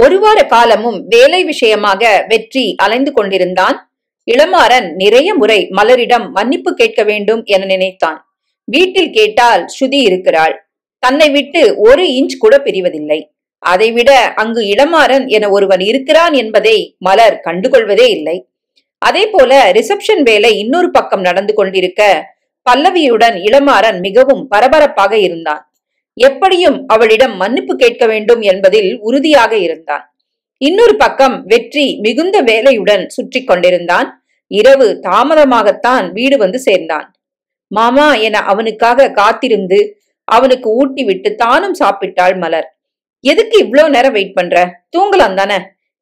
ஒரு வார காலமும் வேலை விஷயமாக வெற்றி அலைந்து கொண்டிருந்தான். இளமாறன் நிறைய முறை மலரிடம் மன்னிப்பு கேட்க வேண்டும் என நினைத்தான். வீட்டில் கேட்டால் ஸ்ருதி இருக்கிறாள். தன்னை விட்டு 1 இன்ச் கூட பிரிவதில்லை. அதைவிட அங்கு இளமாறன் என ஒருவன் இருக்கிறான் என்பதை மலர் கண்டுகொள்வதே இல்லை. அதே போல ரிசப்ஷன் வேலை இன்னொரு பக்கம் நடந்து கொண்டிருக்க பல்லவியுடன் இளமாறன் மிகவும் பரபரப்பாக இருந்தான். எப்படியும் அவளிடம் மன்னிப்பு கேட்க வேண்டும் என்பதில் உறுதியாக இருந்தான். இன்னொரு பக்கம் வெற்றி மிகுந்த வேலையுடன் சுற்றி கொண்டிருந்தான். இரவு தாமதமாகத்தான் வீடு வந்து சேர்ந்தான். மாமா என அவனுக்காக காத்திருந்து அவனுக்கு ஊட்டி விட்டு தானும் சாப்பிட்டாள் மலர். எதுக்கு இவ்ளோ நேரம் வெயிட் பண்ற? தூங்கலாம் தானே?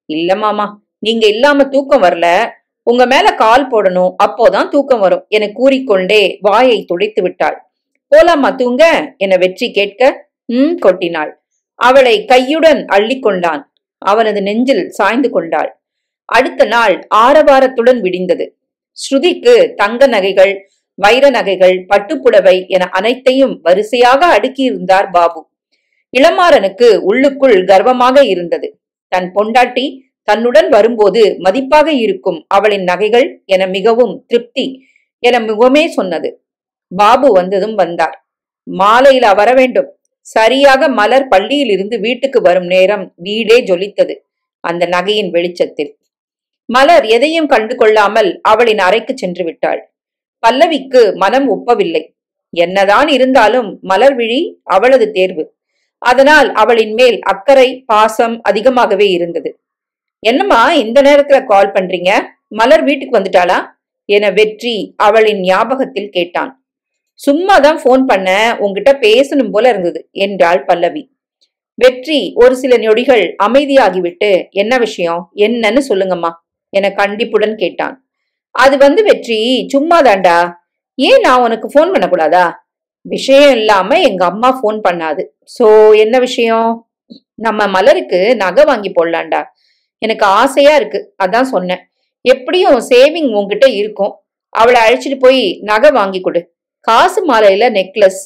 இல்ல மாமா, நீங்க இல்லாம தூக்கம் வரல. உங்க மேல கால் போடணும், அப்போதான் தூக்கம் வரும் என கூறிக்கொண்டே வாயை துடைத்து விட்டாள். போலாமா தூங்க என வெற்றி கேட்க கொட்டினாள். அவளை கையுடன் அள்ளி கொண்டான். அவனது நெஞ்சில் சாய்ந்து கொண்டாள். அடுத்த நாள் ஆரவாரத்துடன் விடிந்தது. ஸ்ருதிக்கு தங்க நகைகள், வைர நகைகள், பட்டுப்புடவை என அனைத்தையும் வரிசையாக அடுக்கியிருந்தார் பாபு. இளமாறனுக்கு உள்ளுக்குள் கர்வமாக இருந்தது. தன் பொண்டாட்டி தன்னுடன் வரும்போது மதிப்பாக இருக்கும் அவளின் நகைகள் என மிகவும் திருப்தி என முகமே சொன்னது. பாபு வந்ததும் வந்தார். மாலையில வர வேண்டும். சரியாக மலர் பள்ளியில் இருந்து வீட்டுக்கு வரும் நேரம் வீடே ஜொலித்தது அந்த நகையின் வெளிச்சத்தில். மலர் எதையும் கண்டு கொள்ளாமல் அவளின் அறைக்கு சென்று விட்டாள். பல்லவிக்கு மனம் ஒப்பவில்லை. என்னதான் இருந்தாலும் மலர் விழி அவளது தேர்வு. அதனால் அவளின் மேல் அக்கறை, பாசம் அதிகமாகவே இருந்தது. என்னம்மா இந்த நேரத்துல கால் பண்றீங்க? மலர் வீட்டுக்கு வந்துட்டாளா என வெற்றி அவளின் ஞாபகத்தில் கேட்டான். சும்மாதான் போன் பண்ண, உங்ககிட்ட பேசணும் போல இருந்தது என்றாள் பல்லவி. வெற்றி ஒரு சில நொடிகள் அமைதியாகிவிட்டு, என்ன விஷயம், என்னன்னு சொல்லுங்கம்மா என கண்டிப்புடன் கேட்டான். அது வெற்றி, சும்மாதாண்டா. ஏன் நான் உனக்கு போன் பண்ணக்கூடாதா? விஷயம் இல்லாம எங்க அம்மா போன் பண்ணாது. சோ என்ன விஷயம்? நம்ம மலருக்கு நகை வாங்கி போடலாண்டா. எனக்கு ஆசையா இருக்கு, அதான் சொன்னேன். எப்படியும் சேவிங் உன்கிட்ட இருக்கும். அவளை அழைச்சிட்டு போய் நகை வாங்கி கொடு. காசு மாலையில நெக்லஸ்,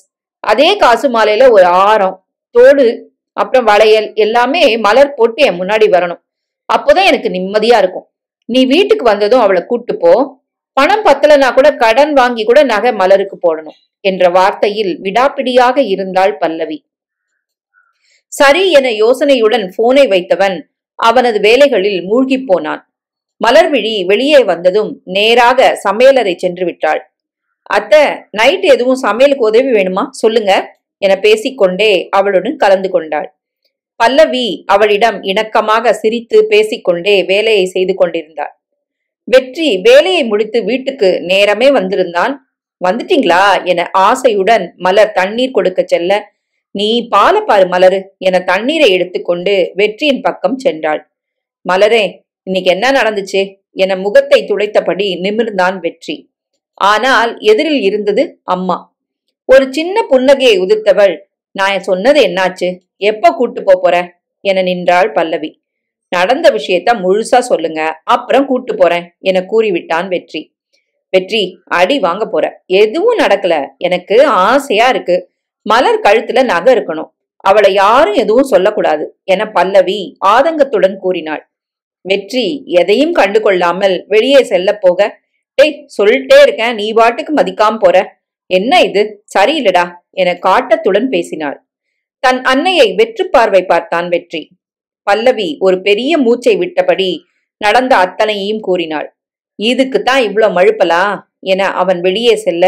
அதே காசு மாலையில ஒரு ஆரம், தோடு, அப்புறம் வளையல் எல்லாமே மலர் போட்டு என் முன்னாடி வரணும். அப்போதான் எனக்கு நிம்மதியா இருக்கும். நீ வீட்டுக்கு வந்ததும் அவளை கூட்டு போ. பணம் பத்தலனா கூட கடன் வாங்கி கூட நகை மலருக்கு போடணும் என்ற வார்த்தையில் விடாப்பிடியாக இருந்தாள் பல்லவி. சரி என யோசனையுடன் போனை வைத்தவன் அவனது வேலைகளில் மூழ்கி போனான். மலர்விழி வெளியே வந்ததும் நேராக சமையலறை சென்று விட்டாள். அத்தை, நைட் எதுவும் சமையலுக்கு உதவி வேணுமா சொல்லுங்க என பேசிக்கொண்டே அவளுடன் கலந்து கொண்டாள். பல்லவி அவளிடம் இணக்கமாக சிரித்து பேசிக்கொண்டே வேலையை செய்து கொண்டிருந்தாள். வெற்றி வேலையை முடித்து வீட்டுக்கு நேரமே வந்திருந்தான். வந்துட்டீங்களா என ஆசையுடன் மலர் தண்ணீர் கொடுக்க செல்ல, நீ பால பாரு மலரு என தண்ணீரை எடுத்துக்கொண்டு வெற்றியின் பக்கம் சென்றாள். மலரே, இன்னைக்கு என்ன நடந்துச்சு என முகத்தை துடைத்தபடி நிமிர்ந்தான் வெற்றி. ஆனால் எதிரில் இருந்தது அம்மா. ஒரு சின்ன புன்னகையை உதிர்த்தவள், நான் சொன்னது என்னாச்சு, எப்ப கூட்டு போற என நின்றாள் பல்லவி. நடந்த விஷயத்த முழுசா சொல்லுங்க, அப்புறம் கூட்டு போறேன் என கூறிவிட்டான் வெற்றி. வெற்றி, அடி வாங்க போற. எதுவும் நடக்கல, எனக்கு ஆசையா இருக்கு. மலர் கழுத்துல நகை இருக்கணும். அவளை யாரும் எதுவும் சொல்லக்கூடாது என பல்லவி ஆதங்கத்துடன் கூறினாள். வெற்றி எதையும் கண்டு கொள்ளாமல் வெளியே செல்ல போக, டேய் சொல்லிட்டே இருக்கேன், நீ பாட்டுக்கு மதிக்காம போற. என்ன இது, சரியில்லடா என காட்டத்துடன் பேசினாள். தன் அன்னையை வெற்று பார்வை பார்த்தான் வெற்றி. பல்லவி ஒரு பெரிய மூச்சை விட்டபடி நடந்த அத்தனையையும் கூறினாள். இதுக்குத்தான் இவ்ளோ மழுப்பலா என அவன் வெளியே செல்ல,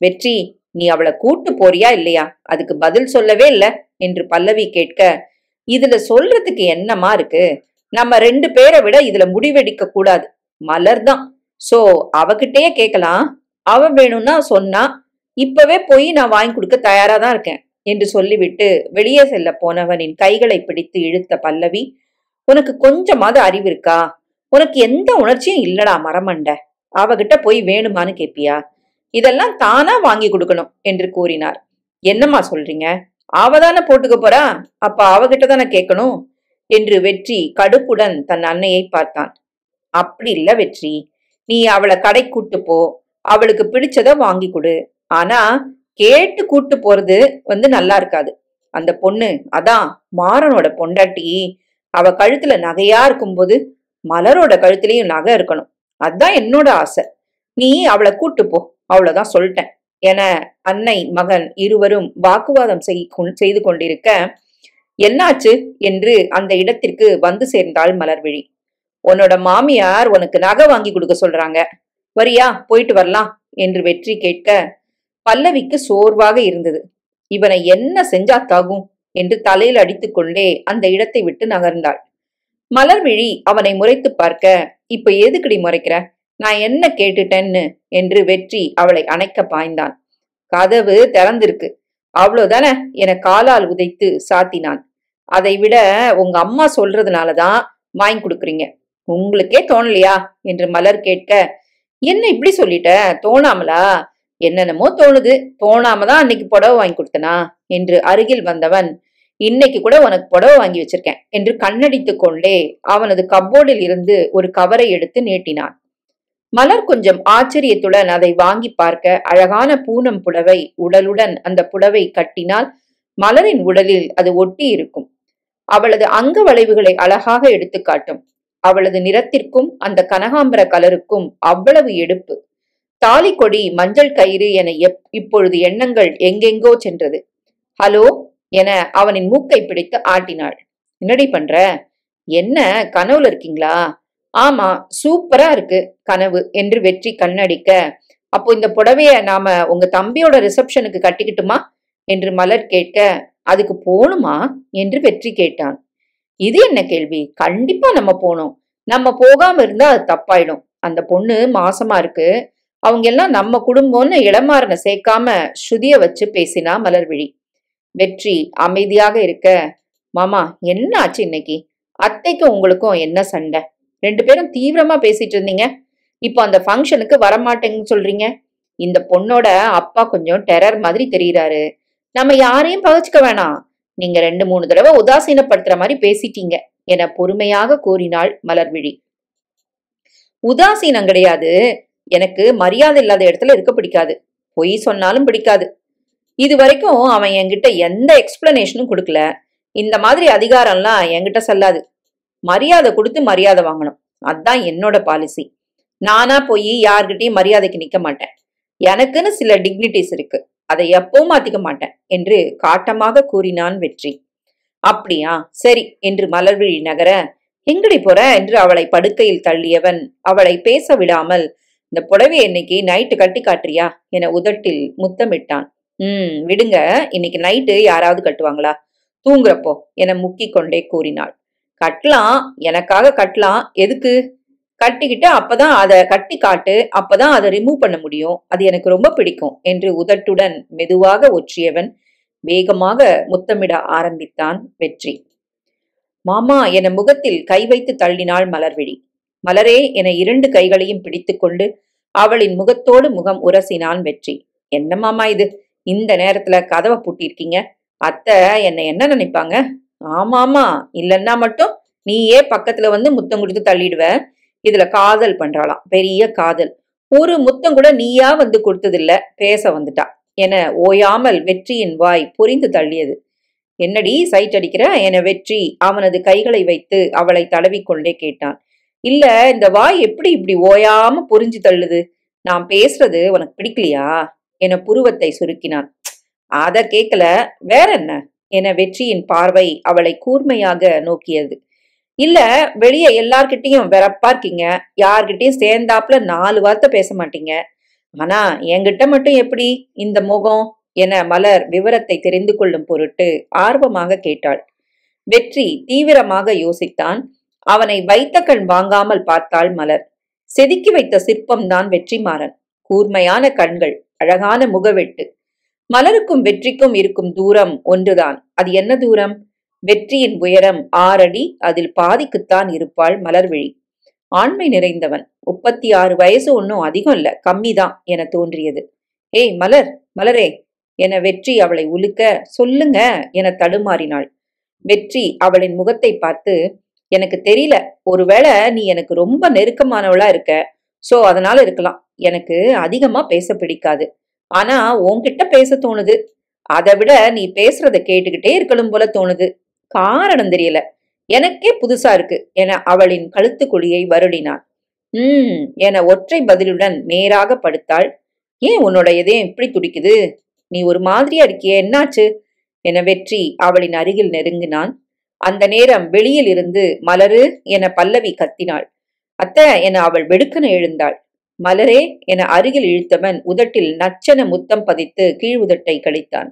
வெற்றி நீ அவளை கூட்டு போறியா இல்லையா, அதுக்கு பதில் சொல்லவே இல்ல என்று பல்லவி கேட்க, இதுல சொல்றதுக்கு என்னமா இருக்கு? நம்ம 2 பேரை விட இதுல முடிவெடுக்க கூடாது. மலர் தான். சோ அவகிட்டயே கேட்கலாம். அவ வேணும்னா சொன்னா இப்பவே போய் நான் வாங்கி கொடுக்க தயாரா தான் இருக்கேன் என்று சொல்லிவிட்டு வெளியே செல்ல போனவனின் கைகளை பிடித்து இழுத்த பல்லவி, உனக்கு கொஞ்சமாவது அறிவு இருக்கா? உனக்கு எந்த உணர்ச்சியும் இல்லடா மரமண்ட. அவகிட்ட போய் வேணுமான்னு கேப்பியா? இதெல்லாம் தானா வாங்கி கொடுக்கணும் என்று கூறினார். என்னம்மா சொல்றீங்க? அவதானே போட்டுக்க போறா, அப்ப அவகிட்ட தானே கேட்கணும் என்று வெற்றி கடுப்புடன் தன் அன்னையை பார்த்தான். அப்படி இல்ல வெற்றி, நீ அவளை கடை கூட்டு போ, அவளுக்கு பிடிச்சத வாங்கி கொடு. ஆனா கேட்டு கூட்டு போறது நல்லா இருக்காது. அந்த பொண்ணு, அதான் மாறனோட பொண்டாட்டி, அவ கழுத்துல நகையா இருக்கும்போது மலரோட கழுத்துலயும் நகை இருக்கணும். அதான் என்னோட ஆசை. நீ அவளை கூட்டு போ, அவ்வளவுதான் சொல்லிட்டேன் என அன்னை மகன் இருவரும் வாக்குவாதம் செய்து கொண்டிருக்க, என்னாச்சு என்று அந்த இடத்திற்கு வந்து சேர்ந்தாள் மலர்விழி. உன்னோட மாமியார் உனக்கு நகை வாங்கி கொடுக்க சொல்றாங்க, வரியா, போயிட்டு வரலாம் என்று வெற்றி கேட்க, பல்லவிக்கு சோர்வாக இருந்தது. இவனை என்ன செஞ்சா தாகும் என்று தலையில் அடித்துக்கொண்டே அந்த இடத்தை விட்டு நகர்ந்தாள். மலர்விழி அவனை முறைத்து பார்க்க, இப்ப எதுக்குடி முறைக்கிற, நான் என்ன கேட்டுட்டேன்னு என்று வெற்றி அவளை அணைக்க பாய்ந்தான். கதவு திறந்திருக்கு, அவ்வளவுதானே என காலால் உதைத்து சாத்தினான். அதை விட உங்க அம்மா சொல்றதுனாலதான் வாங்கி கொடுக்குறீங்க, உங்களுக்கே தோணலையா என்று மலர் கேட்க, என்ன இப்படி சொல்லிட்ட, தோணாமலா, என்னென்னமோ தோணுது, தோணாமதான் அன்னைக்கு புடவை வாங்கி கொடுத்தனா என்று அருகில் வந்தவன், இன்னைக்கு கூட உனக்கு புடவை வாங்கி வச்சிருக்கேன் என்று கண்ணடித்து கொண்டே அவனது கப்போர்டில் இருந்து ஒரு கவரை எடுத்து நீட்டினான். மலர் கொஞ்சம் ஆச்சரியத்துடன் அதை வாங்கி பார்க்க, அழகான பூனம் புடவை, உடலுடன் அந்த புடவை கட்டினால் மலரின் உடலில் அது ஒட்டி இருக்கும். அவளது அங்க வளைவுகளை அழகாக எடுத்து காட்டும். அவளது நிறத்திற்கும் அந்த கனகாம்பர கலருக்கும் அவ்வளவு எடுப்பு. தாலி கொடி, மஞ்சள் கயிறு என இப்பொழுது எண்ணங்கள் எங்கெங்கோ சென்றது. ஹலோ என அவனின் மூக்கை பிடித்து ஆட்டினாள். என்னடி பண்ற, என்ன கனவுல இருக்கீங்களா? ஆமா, சூப்பரா இருக்கு கனவு என்று வெற்றி கண்ணடிக்க, அப்போ இந்த புடவைய நாம உங்க தம்பியோட ரிசப்ஷனுக்கு கட்டிக்கிட்டுமா என்று மலர் கேட்க, அதுக்கு போணுமா என்று வெற்றி கேட்டான். இது என்ன கேள்வி, கண்டிப்பா நம்ம போனோம், நம்ம போகாம இருந்தா அது தப்பாயிடும். அந்த பொண்ணு மாசமா இருக்கு, அவங்க எல்லாம் நம்ம குடும்பம்னு இளமாறனை சேர்க்காம ஸ்ருதிய வச்சு பேசினா மலர்விழி. வெற்றி அமைதியாக இருக்க, மாமா என்ன ஆச்சு இன்னைக்கு, அத்தைக்கும் உங்களுக்கும் என்ன சண்டை, ரெண்டு பேரும் தீவிரமா பேசிட்டு இருந்தீங்க, இப்போ அந்த ஃபங்க்ஷனுக்கு வரமாட்டேங்கன்னு சொல்றீங்க. இந்த பொண்ணோட அப்பா கொஞ்சம் டெரர் மாதிரி தெரியுறாரு, நம்ம யாரையும் பகச்சுக்க வேணாம், நீங்க 2-3 தடவை உதாசீனப்படுத்துற மாதிரி பேசிட்டீங்க என பொறுமையாக கூறினாள் மலர்விழி. உதாசீனம் கிடையாது, எனக்கு மரியாதை இல்லாத இடத்துல இருக்க பிடிக்காது, பொய் சொன்னாலும் பிடிக்காது. இது வரைக்கும் அவன் என்கிட்ட எந்த எக்ஸ்பிளனேஷனும் கொடுக்கல, இந்த மாதிரி அதிகாரம்லாம் என்கிட்ட செல்லாது. மரியாதை கொடுத்து மரியாதை வாங்கணும், அதுதான் என்னோட பாலிசி. நானா போய் யார்கிட்டையும் மரியாதைக்கு நிக்க மாட்டேன், எனக்குன்னு சில டிக்னிட்டிஸ் இருக்கு, அதை எப்பவும் மாத்திக்க மாட்டேன் என்று காட்டமாக கூறினான் வெற்றி. அப்படியா, சரி என்று மலர்விழி நகர, எங்கடி போற என்று அவளை படுக்கையில் தள்ளியவன் அவளை பேச விடாமல், இந்த புடவை இன்னைக்கு நைட்டு கட்டி காட்டுறியா என உதட்டில் முத்தமிட்டான். விடுங்க, இன்னைக்கு நைட்டு யாராவது கட்டுவாங்களா, தூங்குறப்போ என முக்கிக் கொண்டே கூறினாள். கட்டலாம், எனக்காக கட்டலாம், எதுக்கு, கட்டிக்கிட்டு அப்பதான் அதை கட்டி காட்டு, அப்பதான் அதை ரிமூவ் பண்ண முடியும், அது எனக்கு ரொம்ப பிடிக்கும் என்று உதட்டுடன் மெதுவாக ஒற்றியவன் வேகமாக முத்தமிட ஆரம்பித்தான் வெற்றி. மாமா என முகத்தில் கை வைத்து தள்ளினாள் மலர்விழி. மலரே என 2 கைகளையும் பிடித்துக்கொண்டு அவளின் முகத்தோடு முகம் உரசினான் வெற்றி. என்ன மாமா இது, இந்த நேரத்துல கதவை பூட்டிருக்கீங்க, அத்தை என்னை என்ன நினைப்பாங்க? ஆமாமா, இல்லன்னா மட்டும் நீயே பக்கத்துல வந்து முத்தம் கொடுத்து தள்ளிடுவ, இதுல காதல் பண்றாளாம், பெரிய காதல், ஒரு முத்தம் கூட நீயா வந்து கொடுத்ததில்ல, பேச வந்துட்டா என ஓயாமல் வெற்றியின் வாய் புரிந்து தள்ளியது. என்னடி சைட் அடிக்கிற என வெற்றி அவனது கைகளை வைத்து அவளை தடவிக்கொண்டே கேட்டான். இல்ல, இந்த வாய் எப்படி இப்படி ஓயாம புரிஞ்சு தள்ளுது, நான் பேசுறது உனக்கு பிடிக்கலையா என புருவத்தை சுருக்கினான். அத கேட்கல, வேற என்ன என வெற்றியின் பார்வை அவளை கூர்மையாக நோக்கியது. இல்ல, வெளியே எல்லார்கிட்டையும் வெறப்பா இருக்கீங்க, யார்கிட்டையும் சேர்ந்தாப்புல 4 வார்த்தை பேச மாட்டீங்க, ஆனா என்கிட்ட மட்டும் எப்படி இந்த முகம் என மலர் விவரத்தை தெரிந்து கொள்ளும் பொருட்டு ஆர்வமாக கேட்டாள். வெற்றி தீவிரமாக யோசித்தான். அவனை வைத்த கண் வாங்காமல் பார்த்தாள் மலர். செதுக்கி வைத்த சிற்பம்தான் வெற்றிமாறன். கூர்மையான கண்கள், அழகான முகவெட்டு. மலருக்கும் வெற்றிக்கும் இருக்கும் தூரம் ஒன்றுதான். அது என்ன தூரம்? வெற்றியின் உயரம் 6 அடி, அதில் பாதிக்குத்தான் இருப்பாள் மலர்விழி. ஆண்மை நிறைந்தவன், 36 வயசு, ஒன்னும் அதிகம் இல்ல, கம்மிதான் என தோன்றியது. ஏய் மலர், மலரே என வெற்றி அவளை உலுக்க, சொல்லுங்க என தடுமாறினாள். வெற்றி அவளின் முகத்தை பார்த்து, எனக்கு தெரியல, ஒருவேளை நீ எனக்கு ரொம்ப நெருக்கமானவளா இருக்க, சோ அதனால இருக்கலாம், எனக்கு அதிகமா பேச பிடிக்காது, ஆனா உன்கிட்ட பேச தோணுது, அதை விட நீ பேசுறத கேட்டுக்கிட்டே இருக்கணும் போல தோணுது, காரணம் தெரியல, எனக்கே புதுசா இருக்கு என அவளின் கழுத்துக்குழியை வருடினான். என ஒற்றை பதிலுடன் நேராக படுத்தாள். ஏன் உன்னோட இதயம் இப்படி துடிக்குது? நீ ஒரு மாதிரியா இருக்கியே, என்னாச்சு என வெற்றி அவளின் அருகில் நெருங்கினான். அந்த நேரம் வெளியில் இருந்து மலரு என பல்லவி கத்தினாள். அத்த என அவள் வெடுக்கன எழுந்தாள். மலரே என அருகில் இழுத்தவன் உதட்டில் நச்சன முத்தம் பதித்து கீழ் உதட்டை கழித்தான்.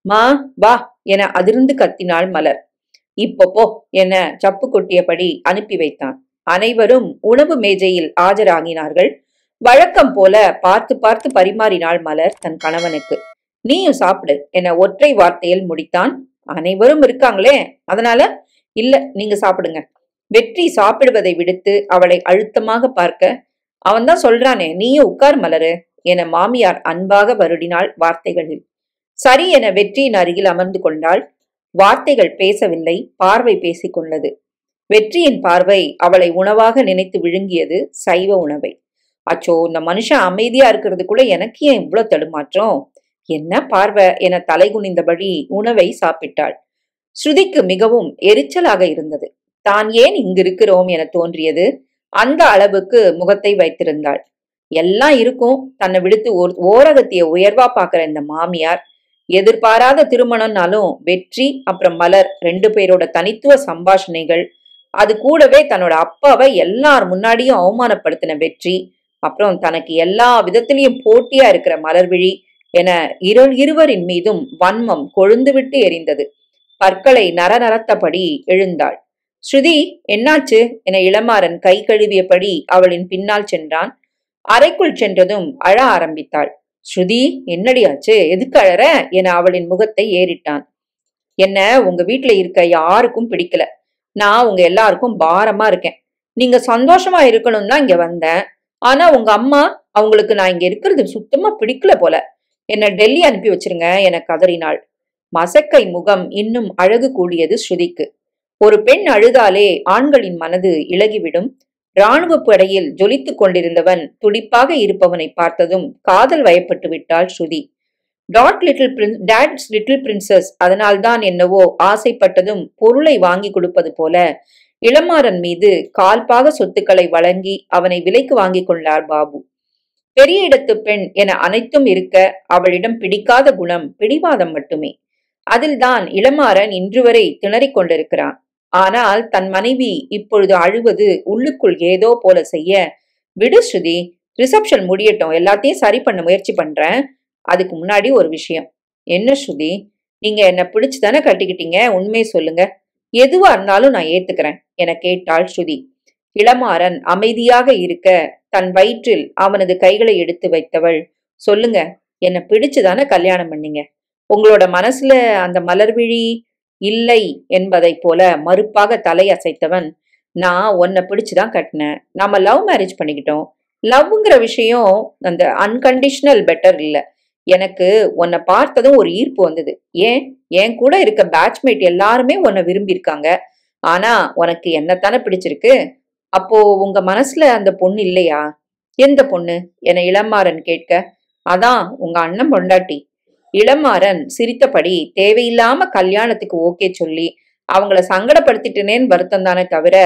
மா வா என அதிர்ந்து கத்தினாள் மலர். இப்போ போ என சப்பு கொட்டியபடி அனுப்பி வைத்தான். அனைவரும் உணவு மேஜையில் ஆஜராகினார்கள். வழக்கம் போல பார்த்து பார்த்து பரிமாறினாள் மலர் தன் கணவனுக்கு. நீயும் சாப்பிடு என ஒற்றை வார்த்தையில் முடித்தான். அனைவரும் இருக்காங்களே, அதனால இல்ல, நீங்க சாப்பிடுங்க. வெற்றி சாப்பிடுவதை விடுத்து அவளை அழுத்தமாக பார்க்க, அவன்தான் சொல்றானே, நீயும் உட்கார் மலரு என மாமியார் அன்பாக வருடினாள் வார்த்தைகளில். சரி என வெற்றியின் அருகில் அமர்ந்து கொண்டாள். வார்த்தைகள் பேசவில்லை, பார்வை பேசிக்கொண்டது. வெற்றியின் பார்வை அவளை உணவாக நினைத்து விழுங்கியது, சைவ உணவை. அச்சோ, இந்த மனுஷன் அமைதியா இருக்கிறதுக்குள்ள எனக்கு ஏன் இவ்வளவு தடுமாற்றம்? என்ன பார்வை என தலை குனிந்தபடி உணவை சாப்பிட்டாள். ஸ்ருதிக்கு மிகவும் எரிச்சலாக இருந்தது. தான் ஏன் இங்கு இருக்கிறோம் என தோன்றியது. அந்த அளவுக்கு முகத்தை வைத்திருந்தாள். எல்லாம் இருக்கும், தன்னை விடுத்து ஓரகத்திய உயர்வா பாக்குற இந்த மாமியார். எதிர்பாராத திருமணம்னாலும் வெற்றி அப்புறம் மலர் 2 பேரோட தனித்துவ சம்பாஷணைகள், அது கூடவே தன்னோட அப்பாவை எல்லார் முன்னாடியும் அவமானப்படுத்தின வெற்றி, அப்புறம் தனக்கு எல்லா விதத்திலையும் போட்டியா இருக்கிற மலர்விழி என இருவரின் மீதும் வன்மம் கொழுந்துவிட்டு எரிந்தது. பற்களை நரநரத்தபடி எழுந்தாள். ஸ்ருதி, என்னாச்சு என இளமாறன் கை கழுவியபடி அவளின் பின்னால் சென்றான். அறைக்குள் சென்றதும் அழ ஆரம்பித்தாள். ஸ்ருதி, என்னடியாச்சு, எதுக்கு அழற என அவளின் முகத்தை ஏறிட்டான். என்ன உங்க வீட்டுல இருக்க யாருக்கும் பிடிக்கல. நான் உங்க எல்லாருக்கும் பாரமா இருக்கேன். நீங்க சந்தோஷமா இருக்கணும் தான் இங்க வந்தேன். ஆனா உங்க அம்மா, அவங்களுக்கு நான் இங்க இருக்கிறது சுத்தமா பிடிக்கல போல. என்ன டெல்லி அனுப்பி வச்சிருங்க என கதறினாள். மசக்கை முகம் இன்னும் அழகு கூடியது ஸ்ருதிக்கு. ஒரு பெண் அழுதாலே ஆண்களின் மனது இளகிவிடும். இராணுவ படையில் ஜொலித்துக் கொண்டிருந்தவன் துடிப்பாக இருப்பவனை பார்த்ததும் காதல் வயப்பட்டு விட்டாள் ஸ்ருதி. டாட்ஸ் லிட்டில் பிரின்சஸ், அதனால்தான் என்னவோ ஆசைப்பட்டதும் பொருளை வாங்கி கொடுப்பது போல இளமாறன் மீது கால்பாக சொத்துக்களை வழங்கி அவனை விலைக்கு வாங்கி கொண்டார் பாபு. பெரிய இடத்து பெண் என அனைத்தும் இருக்க அவளிடம் பிடிக்காத குணம் பிடிவாதம் மட்டுமே. அதில்தான் இளமாறன் இன்று வரை திணறிக் கொண்டிருக்கிறான். ஆனால் தன் மனைவி இப்பொழுது அழுவது உள்ளுக்குள் ஏதோ போல செய்ய, விடு ஸ்ருதி, ரிசப்ஷன் முடியட்டும், எல்லாத்தையும் சரி பண்ண முயற்சி பண்றேன். அதுக்கு முன்னாடி ஒரு விஷயம். என்ன ஸ்ருதி, நீங்க என்ன பிடிச்சுதானே கட்டிக்கிட்டீங்க, உண்மையை சொல்லுங்க. எதுவா இருந்தாலும் நான் ஏத்துக்கிறேன் என கேட்டாள் ஸ்ருதி. இளமாறன் அமைதியாக இருக்க தன் வயிற்றில் அவனது கைகளை எடுத்து வைத்தவள், சொல்லுங்க, என்ன பிடிச்சுதானே கல்யாணம் பண்ணீங்க. உங்களோட மனசுல அந்த மலர்விழி இல்லை என்பதை போல மறுப்பாக தலை அசைத்தவன், நான் உன்னை பிடிச்சுதான் கட்டினேன். நாம லவ் மேரேஜ் பண்ணிக்கிட்டோம். லவ்ங்கிற விஷயம் அந்த அன்கண்டிஷனல் பெட்டர் இல்ல. எனக்கு உன்னை பார்த்ததும் ஒரு ஈர்ப்பு வந்தது. என் கூட இருக்க பேட்ச்மேட் எல்லாருமே உன்னை விரும்பி இருக்காங்க. ஆனா உனக்கு என்னத்தானே பிடிச்சிருக்கு. அப்போ உங்க மனசுல அந்த பொண்ணு இல்லையா? எந்த பொண்ணு என இளமாறன் கேட்க, அதான் உங்க அண்ணன் பொண்டாட்டி. இளமாறன் சிரித்தபடி, தேவையில்லாம கல்யாணத்துக்கு ஓகே சொல்லி அவங்கள சங்கடப்படுத்திட்டேனேன்னு வருத்தம் தானே தவிர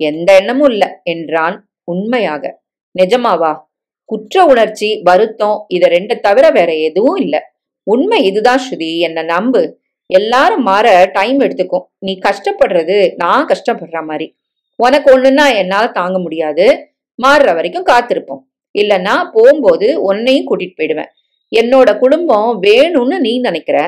எந்த எண்ணமும் இல்ல என்றான். உண்மையாக? நிஜமாவா? குற்ற உணர்ச்சி, வருத்தம், இத 2 தவிர வேற எதுவும் இல்ல. உண்மை இதுதான் ஸ்ருதி, என்ன நம்பு. எல்லாரும் மாற டைம் எடுத்துக்கும். நீ கஷ்டப்படுறது நான் கஷ்டப்படுற மாதிரி. உனக்கு ஒண்ணுன்னா என்னால தாங்க முடியாது. மாறுற வரைக்கும் காத்திருப்போம். இல்லன்னா போகும்போது உன்னையும் கூட்டிட்டு போயிடுவேன். என்னோட குடும்பம் வேணும்னு நீ நினைக்கிற.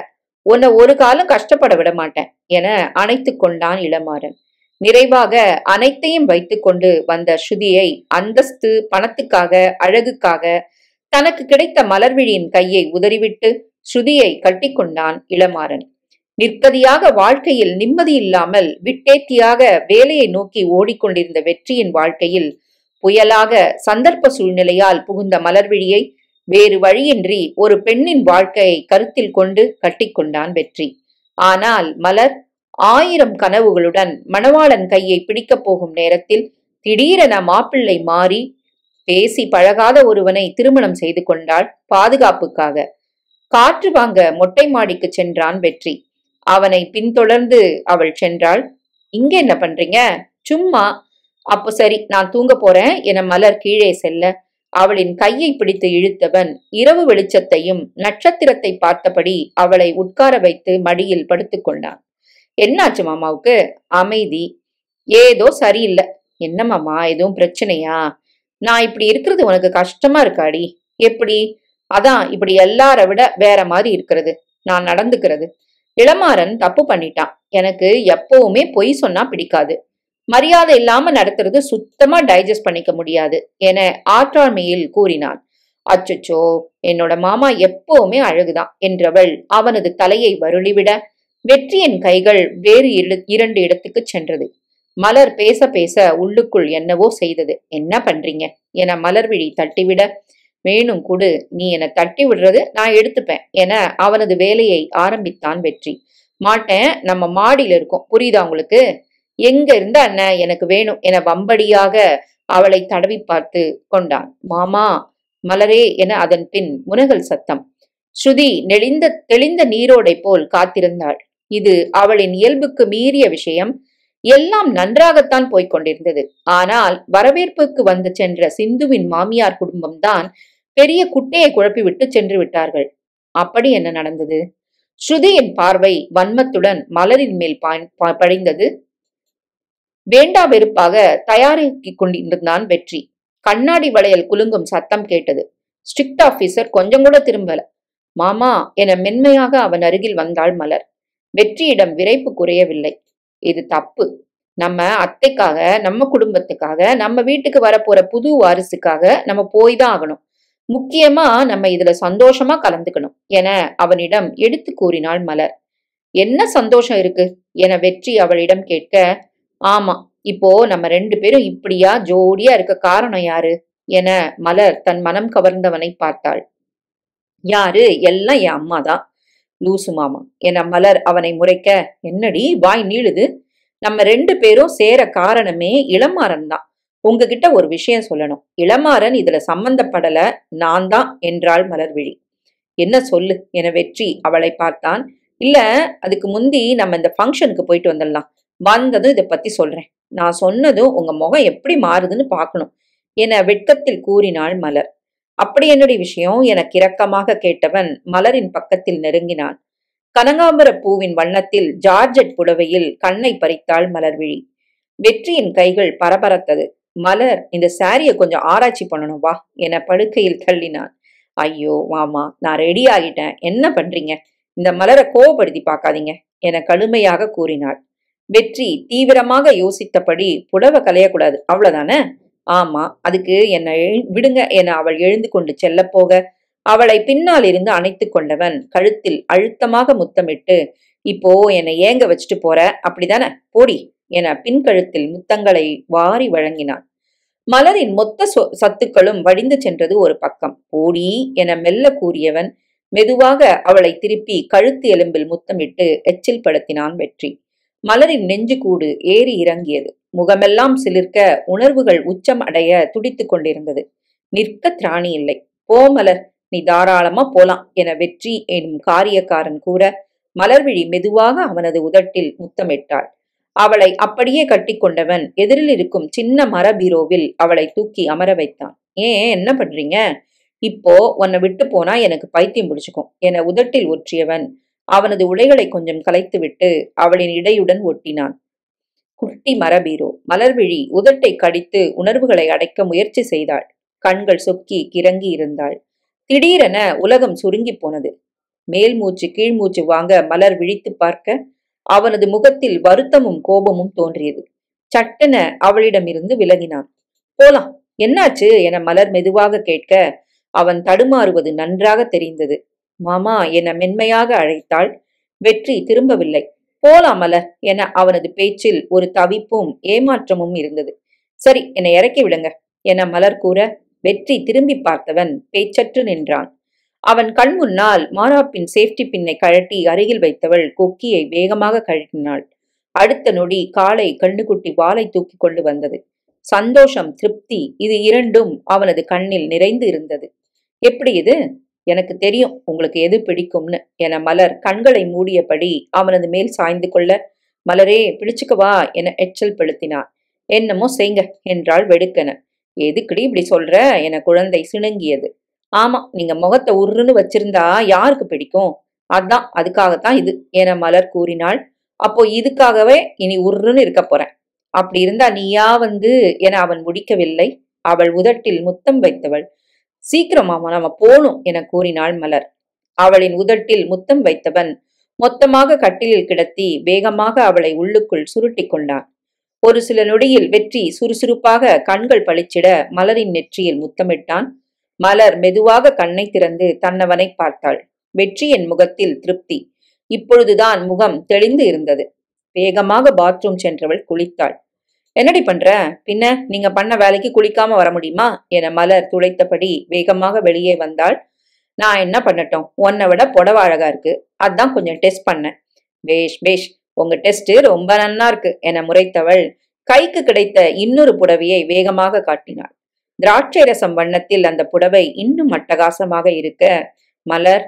உன்னை ஒரு காலம் கஷ்டப்பட விட மாட்டேன் என அணைத்து கொண்டான் இளமாறன். நிறைவாக அனைத்தையும் வைத்து கொண்டு வந்த ஸ்ருதியை அந்தஸ்து, பணத்துக்காக, அழகுக்காக தனக்கு கிடைத்த மலர்விழியின் கையை உதறிவிட்டு ஸ்ருதியை கட்டிக்கொண்டான் இளமாறன். நிற்கதியாக வாழ்க்கையில் நிம்மதி இல்லாமல் விட்டேத்தியாக வேலையை நோக்கி ஓடிக்கொண்டிருந்த வெற்றியின் வாழ்க்கையில் புயலாக சந்தர்ப்ப சூழ்நிலையால் புகுந்த மலர்விழியை வேறு வழியின்றி ஒரு பெண்ணின் வாழ்க்கையை கருத்தில் கொண்டு கட்டிக்கொண்டான் வெற்றி. ஆனால் மலர் 1000 கனவுகளுடன் மணவாளன் கையை பிடிக்கப் போகும் நேரத்தில் திடீரென மாப்பிள்ளை மாறி பேசி பழகாத ஒருவனை திருமணம் செய்து கொண்டாள் பாதுகாப்புக்காக. காற்று வாங்க மொட்டை மாடிக்கு சென்றான் வெற்றி. அவனை பின்தொடர்ந்து அவள் சென்றாள். இங்க என்ன பண்றீங்க? சும்மா. அப்போ சரி, நான் தூங்க போறேன் என மலர் கீழே செல்ல, அவளின் கையை பிடித்து இழுத்தவன் இரவு வெளிச்சத்தையும் நட்சத்திரத்தை பார்த்தபடி அவளை உட்கார வைத்து மடியில் படுத்துக் கொண்டான். என்னாச்சு மாமாவுக்கு? அமைதி. ஏதோ சரியில்லை. என்ன மாமா, எதுவும் பிரச்சனையா? நான் இப்படி இருக்கிறது உனக்கு கஷ்டமா இருக்காடி? எப்படி? அதான் இப்படி எல்லார விட வேற மாதிரி இருக்கிறது நான் நடந்துக்கிறது. இளமாறன் தப்பு பண்ணிட்டான். எனக்கு எப்பவுமே பொய் சொன்னா பிடிக்காது. மரியாதை இல்லாம நடத்துறது சுத்தமா டைஜஸ்ட் பண்ணிக்க முடியாது என ஆற்றாமையில் கூறினான். அச்சச்சோ, என்னோட மாமா எப்பவுமே அழகுதான் என்றவள் அவனது தலையை வருளிவிட, வெற்றியின் கைகள் வேறு இரண்டு இடத்துக்கு சென்றது. மலர் பேச பேச உள்ளுக்குள் என்னவோ செய்தது. என்ன பண்றீங்க என மலர்விழி தட்டிவிட, வேணும் குடு, நீ என்னை தட்டி விடுறது நான் எடுத்துப்பேன் என அவனது வேலையை ஆரம்பித்தான் வெற்றி. மாட்டேன், நம்ம மாடியில இருக்கோம், புரியுதா உங்களுக்கு? எங்க இருந்தா என்ன, எனக்கு வேணும் என வம்படியாக அவளை தடவி பார்த்து கொண்டான். மாமா, மலரே என அதன் பின் முனகல் சத்தம். ஸ்ருதி தெளிந்த நீரோடை போல் காத்திருந்தாள். இது அவளின் இயல்புக்கு மீறிய விஷயம். எல்லாம் நன்றாகத்தான் போய்க் கொண்டிருந்தது. ஆனால் வரவேற்புக்கு வந்து சென்ற சிந்துவின் மாமியார் குடும்பம்தான் பெரிய குட்டையை குழப்பிவிட்டு சென்று விட்டார்கள். அப்படி என்ன நடந்தது? ஸ்ருதியின் பார்வை வன்மத்துடன் மலரின் மேல் படிந்தது. வேண்டா வெறுப்பாக தயாராக்கி கொண்டிருந்தான் வெற்றி. கண்ணாடி வளையல் குலுங்கும் சத்தம் கேட்டது. ஸ்ட்ரிக்ட் ஆபீசர் கொஞ்சம் கூட திரும்பல. மாமா என மென்மையாக அவன் அருகில் வந்தாள் மலர். வெற்றியிடம் விரைப்பு குறையவில்லை. இது தப்பு. நம்ம அத்தைக்காக, நம்ம குடும்பத்துக்காக, நம்ம வீட்டுக்கு வரப்போற புது வாரிசுக்காக நம்ம போய்தான் ஆகணும். முக்கியமா நம்ம இதுல சந்தோஷமா கலந்துக்கணும் என அவனிடம் எடுத்து கூறினாள் மலர். என்ன சந்தோஷம் இருக்கு என வெற்றி அவளிடம் கேட்க, ஆமா, இப்போ நம்ம 2 பேரும் இப்படியா ஜோடியா இருக்க காரணம் யாரு என மலர் தன் மனம் கவர்ந்தவனை பார்த்தாள். யாரு? எல்லாம் என் அம்மாதான். லூசு மாமா என மலர் அவனை முறைக்க, என்னடி வாய் நீளுது? நம்ம 2 பேரும் சேர காரணமே இளமாறன் தான். உங்ககிட்ட ஒரு விஷயம் சொல்லணும். இளமாறன் இதுல சம்பந்தப்படல, நான் தான் என்றாள் மலர்விழி. என்ன சொல்லு என வெற்றி அவளை பார்த்தான். இல்ல, அதுக்கு முந்தி நம்ம இந்த ஃபங்க்ஷனுக்கு போயிட்டு வந்துடலாம். வந்ததும் இதை பத்தி சொல்றேன். நான் சொன்னதும் உங்க முகம் எப்படி மாறுதுன்னு பார்க்கணும் என வெட்கத்தில் கூறினாள் மலர். அப்படி என்னடி விஷயம் என கிறக்கமாக கேட்டவன் மலரின் பக்கத்தில் நெருங்கினான். கனகாம்பர பூவின் வண்ணத்தில் ஜார்ஜெட் புடவையில் கண்ணை பறித்தாள் மலர்விழி. வெற்றியின் கைகள் பரபரத்தது. மலர், இந்த சாரிய கொஞ்சம் ஆராய்ச்சி பண்ணணும் வா என படுக்கையில் தள்ளினான். ஐயோ மாமா, நான் ரெடி ஆகிட்டேன், என்ன பண்றீங்க? இந்த மலரை கோவப்படுத்தி பார்க்காதீங்க என கடுமையாக கூறினாள். வெற்றி தீவிரமாக யோசித்தபடி, புடவை கலையக்கூடாது அவ்வளவுதானே? ஆமா, அதுக்கு என்னை விடுங்க என அவள் எழுந்து கொண்டு செல்ல போக, அவளை பின்னால் இருந்து அணைத்து கொண்டவன் கழுத்தில் அழுத்தமாக முத்தமிட்டு, இப்போ என்னை ஏங்க வச்சுட்டு போற அப்படிதானே, போடி என பின்கழுத்தில் முத்தங்களை வாரி வழங்கினான். மலரின் மொத்த சத்துக்களும் வடிந்து சென்றது ஒரு பக்கம். போடி என மெல்ல கூறியவன் மெதுவாக அவளை திருப்பி கழுத்து எலும்பில் முத்தமிட்டு எச்சில் படுத்தினான் வெற்றி. மலரின் நெஞ்சு கூடு ஏறி இறங்கியது. முகமெல்லாம் சிலிர்க்க, உணர்வுகள் உச்சம் அடைய துடித்துக் கொண்டிருந்தது. நிற்க திராணி இல்லை. போ மலர், நீ தாராளமா போலாம் என வெற்றி எனும் காரியக்காரன் கூற, மலர்விழி மெதுவாக அவனது உதட்டில் முத்தமிட்டாள். அவளை அப்படியே கட்டிக்கொண்டவன் எதிரில் இருக்கும் சின்ன மர பீரோவில் அவளை தூக்கி அமர வைத்தான். ஏன், என்ன பண்றீங்க? இப்போ உன்னை விட்டு போனா எனக்கு பைத்தியம் பிடிச்சுக்கும் என உதட்டில் ஒற்றியவன் அவனது உடைகளை கொஞ்சம் கலைத்துவிட்டு அவளின் இடையுடன் ஒட்டினான். குட்டி மரபீரோ. மலர்விழி உதட்டை கடித்து உணர்வுகளை அடைக்க முயற்சி செய்தாள். கண்கள் சொக்கி கிறங்கி இருந்தாள். திடீரென உலகம் சுருங்கி போனது. மேல் மூச்சு கீழ் மூச்சு வாங்க மலர் விழித்து பார்க்க, அவனது முகத்தில் வருத்தமும் கோபமும் தோன்றியது. சட்டென அவளிடமிருந்து விலகினான். போலாம், என்னாச்சு என மலர் மெதுவாக கேட்க, அவன் தடுமாறுவது நன்றாக தெரிந்தது. மாமா என மென்மையாக அழைத்தாள். வெற்றி திரும்பவில்லை. போலாம் மலர் என அவனது பேச்சில் ஒரு தவிப்பும் ஏமாற்றமும் இருந்தது. சரி, என்னை இறக்கி விடுங்க என மலர் கூற, வெற்றி திரும்பி பார்த்தவன் பேச்சற்று நின்றான். அவன் கண் முன்னால் மாராப்பின் சேஃப்டி பின்னை கழட்டி அருகில் வைத்தவள் கொக்கியை வேகமாக கழட்டினாள். அடுத்த நொடி காலை கண்ணுக்குட்டி வாளை தூக்கி கொண்டு வந்தது. சந்தோஷம், திருப்தி, இது இரண்டும் அவனது கண்ணில் நிறைந்து இருந்தது. எப்படி இது? எனக்கு தெரியும் உங்களுக்கு எது பிடிக்கும்னு என மலர் கண்களை மூடியபடி அவனது மேல் சாய்ந்து கொள்ள, மலரே பிடிச்சுக்கவா என எச்சல் பெழுத்தினார். என்னமோ செய்ங்க என்றாள் வெடுக்கென. எதுக்குடி இப்படி சொல்ற என குழந்தை சிணுங்கியது. ஆமா, நீங்க முகத்தை உருன்னு வச்சிருந்தா யாருக்கு பிடிக்கும்? அதான், அதுக்காகத்தான் இது என மலர் கூறினாள். அப்போ இதுக்காகவே இனி உருன்னு இருக்க போறேன். அப்படி இருந்தா நீயா வந்து என அவன் முடிக்கவில்லை. அவள் உதட்டில் முத்தம் வைத்தவள். சீக்கிரமாமா நாம போணும் என கூறினாள் மலர். அவளின் உதட்டில் முத்தம் வைத்தவன் மொத்தமாக கட்டிலில் கிடத்தி வேகமாக அவளை உள்ளுக்குள் சுருட்டி கொண்டான். ஒரு சில நொடியில் வெற்றி சுறுசுறுப்பாக கண்கள் பளிச்சிட மலரின் நெற்றியில் முத்தமிட்டான். மலர் மெதுவாக கண்ணை திறந்து தன்னவனை பார்த்தாள். வெற்றியின் முகத்தில் திருப்தி. இப்பொழுதுதான் முகம் தெளிந்து இருந்தது. வேகமாக பாத்ரூம் சென்றவள் குளித்தாள். என்னடி பண்ற? பின்ன நீங்க பண்ண வேலைக்கு குளிக்காம வர முடியுமா என மலர் துளைத்தபடி வேகமாக வெளியே வந்தாள். நான் என்ன பண்ணட்டும், உன்னை விட புடவை அழகா இருக்கு, அதான் கொஞ்சம் டெஸ்ட் பண்ணேன். பேஷ் பேஷ், உங்க டெஸ்ட் ரொம்ப நன்னா இருக்கு என முறைத்தவள் கைக்கு கிடைத்த இன்னொரு புடவையை வேகமாக காட்டினாள். திராட்சை ரசம் வண்ணத்தில் அந்த புடவை இன்னும் அட்டகாசமாக இருக்க மலர்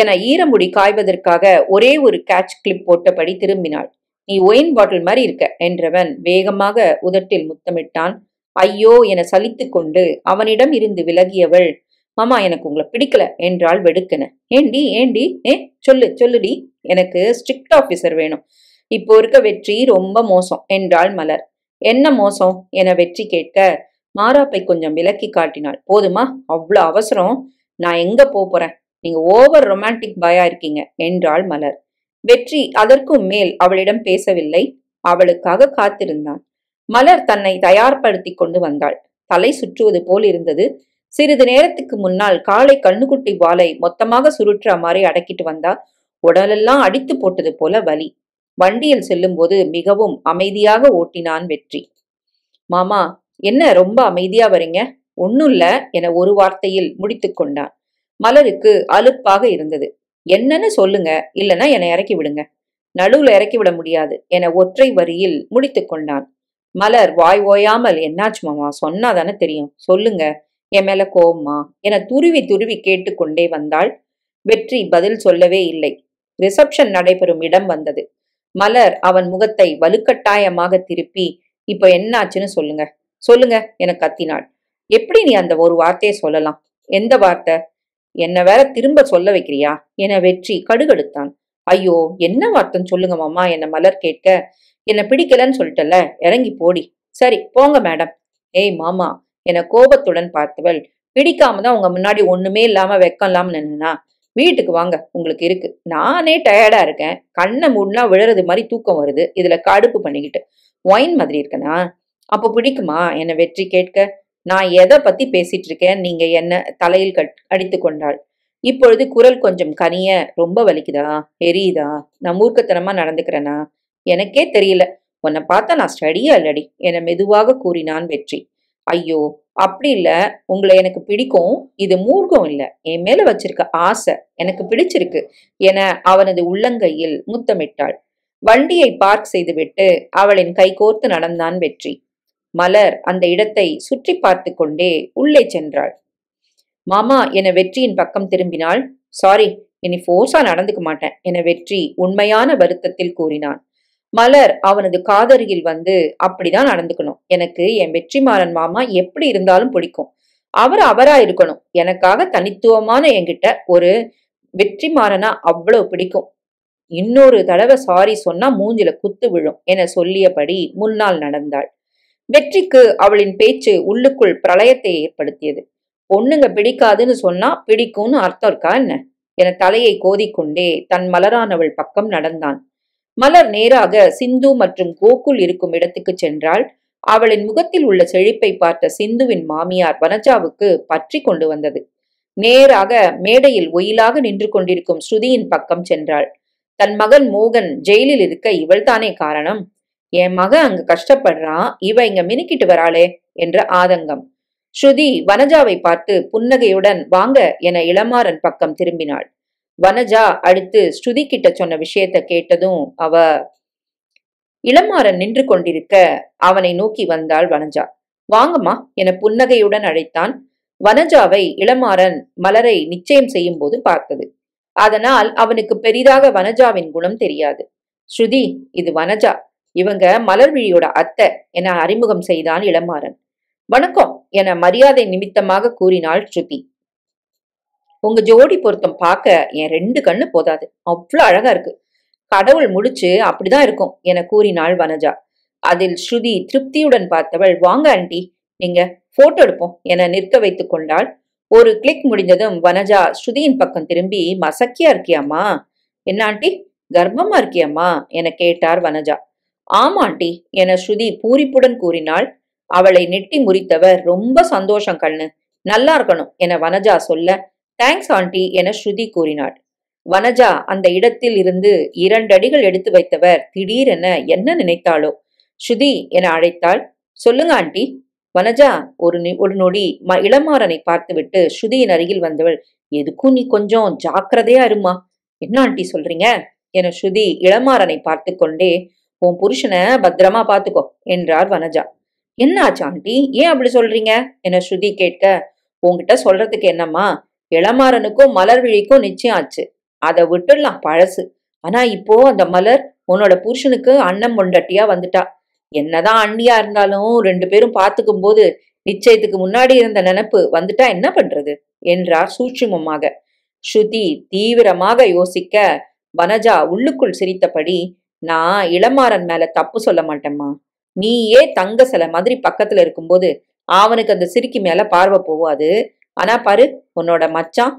என ஈரமுடி காய்வதற்காக ஒரே ஒரு கேட்ச் கிளிப் போட்டபடி திரும்பினாள். நீ ஒயின் பாட்டில் மாதிரி இருக்க என்றவன் வேகமாக உதட்டில் முத்தமிட்டான். ஐயோ என சலித்து கொண்டு அவனிடம் இருந்து விலகியவள், மாமா எனக்கு உங்களை பிடிக்கல என்றாள் வெடுக்கென. ஏண்டி ஏண்டி சொல்லுடி, எனக்கு ஸ்ட்ரிக்ட் ஆபீசர் வேணும். இப்போ இருக்க வெற்றி ரொம்ப மோசம் என்றாள் மலர். என்ன மோசம் என வெற்றி கேட்க மாராப்பை கொஞ்சம் விலக்கி காட்டினாள். போதுமா, அவ்வளோ அவசரம்? நான் எங்க போறேன்? நீங்க ஓவர் ரொமான்டிக் பாயா இருக்கீங்க என்றாள் மலர். வெற்றி அதற்கும் மேல் அவளிடம் பேசவில்லை. அவளுக்காக காத்திருந்தான். மலர் தன்னை தயார்படுத்தி கொண்டு வந்தாள். தலை சுற்றுவது போல் இருந்தது. சிறிது நேரத்துக்கு முன்னால் காலை கண்ணுக்குட்டி வாலை மொத்தமாக சுருற்ற மாதிரி அடக்கிட்டு வந்தா. உடலெல்லாம் அடித்து போட்டது போல வலி. வண்டியில் செல்லும் போது மிகவும் அமைதியாக ஓட்டினான் வெற்றி. மாமா என்ன ரொம்ப அமைதியா வரீங்க? ஒன்னும் இல்ல என ஒரு வார்த்தையில் முடித்து கொண்டான். மலருக்கு அலுப்பாக இருந்தது. என்னன்னு சொல்லுங்க, இல்லைன்னா என்னை இறக்கி விடுங்க. நடுவுல இறக்கி விட முடியாது என ஒற்றை வரியில் முடித்து கொண்டான். மலர் வாய் ஓயாமல், என்னாச்சு மாமா, சொன்னாதானே தெரியும், சொல்லுங்க, என் மேல கோவமா என துருவி துருவி கேட்டுக்கொண்டே வந்தாள். வெற்றி பதில் சொல்லவே இல்லை. ரிசப்ஷன் நடைபெறும் இடம் வந்தது. மலர் அவன் முகத்தை வலுக்கட்டாயமாக திருப்பி, இப்ப என்னாச்சுன்னு சொல்லுங்க சொல்லுங்க என கத்தினாள். எப்படி நீ அந்த ஒரு வார்த்தையை சொல்லலாம்? எந்த வார்த்தை? என்ன வேற திரும்ப சொல்ல வைக்கிறியா என வெற்றி கடுகடுத்தான். ஐயோ, என்ன வார்த்தைன்னு சொல்லுங்க மாமா என மலர் கேட்க, என்ன பிடிக்கலன்னு சொல்லிட்டல, இறங்கி போடி. சரி போங்க மேடம். ஏய் மாமா என கோபத்துடன் பார்த்தவள், பிடிக்காம தான் உங்க முன்னாடி ஒண்ணுமே இல்லாம வெக்கம் இல்லாம நின்னா. வீட்டுக்கு வாங்க, உங்களுக்கு இருக்கு. நானே டயர்டா இருக்கேன். கண்ணை மூடனா விழறது மாதிரி தூக்கம் வருது. இதுல கடுப்பு பண்ணிக்கிட்டு ஒயின் மாதிரி இருக்கனா? அப்போ பிடிக்குமா என வெற்றி கேட்க, நான் எதை பத்தி பேசிட்டு இருக்கேன், நீங்க என்ன தலையில் அடித்து கொண்டாள். இப்பொழுது குரல் கொஞ்சம் கனிய, ரொம்ப வலிக்குதா, எரியுதா, நான் மூர்க்கத்தனமா நடந்துக்கிறேனா? எனக்கே தெரியல. உன்னை பார்த்தா நான் ஸ்டடியா இல்லடி என மெதுவாக கூறினான் வெற்றி. ஐயோ அப்படி இல்ல, உங்களை எனக்கு பிடிக்கும், இது மூர்க்கம் இல்ல, என் மேல வச்சிருக்க ஆசை, எனக்கு பிடிச்சிருக்கு என அவனது உள்ளங்கையில் முத்தமிட்டாள். வண்டியை பார்க் செய்துவிட்டு அவளின் கை கோர்த்து நடந்தான் வெற்றி. மலர் அந்த இடத்தை சுற்றி பார்த்து கொண்டே உள்ளே சென்றாள். மாமா என வெற்றியின் பக்கம் திரும்பினாள். சாரி, இனி ஃபோர்ஸா நடந்துக்க மாட்டேன் என வெற்றி உண்மையான வருத்தத்தில் கூறினான். மலர் அவனது காதருகில் வந்து, அப்படிதான் நடந்துக்கணும், எனக்கு என் வெற்றிமாறன் மாமா எப்படி இருந்தாலும் பிடிக்கும், அவர் அவரா இருக்கணும், எனக்காக தனித்துவமான என்கிட்ட ஒரு வெற்றிமாறனா அவ்வளவு பிடிக்கும், இன்னொரு தடவை சாரி சொன்னா மூஞ்சில குத்து விழும் என சொல்லியபடி முன்னால் நடந்தாள். வெற்றிக்கு அவளின் பேச்சு உள்ளுக்குள் பிரளயத்தை ஏற்படுத்தியது. பொண்ணுங்க பிடிக்காதுன்னு சொன்னா பிடிக்கும்னு அர்த்தம் இருக்கா என்ன என தலையை கோதிக்கொண்டே தன் மலரானவள் பக்கம் நடந்தான். மலர் நேராக சிந்து மற்றும் கோகுல் இருக்கும் இடத்துக்கு சென்றாள். அவளின் முகத்தில் உள்ள செழிப்பை பார்த்த சிந்துவின் மாமியார் வனஜாவுக்கு பற்றி கொண்டு வந்தது. நேராக மேடையில் ஒயிலாக நின்று கொண்டிருக்கும் ஸ்ருதியின் பக்கம் சென்றாள். தன் மகன் மோகன் ஜெயிலில் இருக்க இவள் தானே காரணம். என் மகன் அங்கு கஷ்டப்படுறான், இவ இங்க மினுக்கிட்டு வராளே என்ற ஆதங்கம். ஸ்ருதி வனஜாவை பார்த்து புன்னகையுடன் வாங்க என இளமாறன் பக்கம் திரும்பினாள். வனஜா அடுத்து ஸ்ருதி கிட்ட சொன்ன விஷயத்த கேட்டதும் அவ இளமாறன் நின்று கொண்டிருக்க அவனை நோக்கி வந்தாள் வனஜா. வாங்கம்மா என புன்னகையுடன் அழைத்தான். வனஜாவை இளமாறன் மலரை நிச்சயம் செய்யும் போது பார்த்தது. அதனால் அவனுக்கு பெரிதாக வனஜாவின் குணம் தெரியாது. ஸ்ருதி, இது வனஜா. இவங்க மலர்விழியோட அத்தை என அறிமுகம் செய்தான் இளமாறன். வணக்கம் என மரியாதை நிமித்தமாக கூறினாள் ஸ்ருதி. உங்க ஜோடி பொருத்தம் பார்க்க என் 2 கண்ணு போதாது, அவ்வளவு அழகா இருக்கு. கடவுள் முடிச்சு அப்படிதான் இருக்கும் என கூறினாள் வனஜா. அதில் ஸ்ருதி திருப்தியுடன் பார்த்தவள், வாங்க ஆண்டி, நீங்க போட்டோ எடுப்போம் என நிற்க வைத்துக் கொண்டாள். ஒரு கிளிக் முடிந்ததும் வனஜா ஸ்ருதியின் பக்கம் திரும்பி, மசக்கியா இருக்கியாமா? என்ன ஆண்டி, கர்ப்பமா இருக்கியம்மா என கேட்டார் வனஜா. ஆமா ஆண்டி என ஸ்ருதி பூரிப்புடன் கூறினாள். அவளை நெட்டி முறித்தவர், ரொம்ப சந்தோஷம் கண்ணு, நல்லா இருக்கணும் என வனஜா சொல்ல, தேங்க்ஸ் ஆண்டி என ஸ்ருதி கூறினாள். வனஜா அந்த இடத்தில் இருந்து 2 அடிகள் எடுத்து வைத்தவர் திடீரென என்ன நினைத்தாளோ, ஸ்ருதி என அழைத்தாள். சொல்லுங்க ஆண்டி. வனஜா ஒரு நொடி இளமாறனை பார்த்துவிட்டு ஸ்ருதியின் அருகில் வந்தவள், எதுக்கும் நீ கொஞ்சம் ஜாக்கிரதையா இருமா. என்ன ஆண்டி சொல்றீங்க என ஸ்ருதி இளமாறனை பார்த்து கொண்டே, உன் புருஷனை பத்திரமா பாத்துக்கோ என்றார் வனஜா. என்ன ஆச்சு ஆண்டி, ஏன் அப்படி சொல்றீங்க என ஸ்ருதி கேட்க, உன்கிட்ட சொல்றதுக்கு என்னம்மா, இளமாறனுக்கும் மலர்விழிக்கும் நிச்சயம் ஆச்சு, அதை விட்டுடலாம் பழசு. ஆனா இப்போ அந்த மலர் உன்னோட புருஷனுக்கு அண்ணன் பொண்டாட்டியா வந்துட்டா. என்னதான் அண்ணியா இருந்தாலும் 2 பேரும் பார்த்துக்கும் போது நிச்சயத்துக்கு முன்னாடி இருந்த நினைப்பு வந்துட்டா என்ன பண்றது என்றார் சூட்சுமமாக. ஸ்ருதி தீவிரமாக யோசிக்க, வனஜா உள்ளுக்குள் சிரித்தபடி, நான் இளமாறன் மேல தப்பு சொல்ல மாட்டேம்மா. நீயே தங்க சிலை மாதிரி பக்கத்துல இருக்கும்போது அவனுக்கு அந்த சிரிக்கி மேல பார்வை போவாது. ஆனா பாரு, உன்னோட மச்சான்,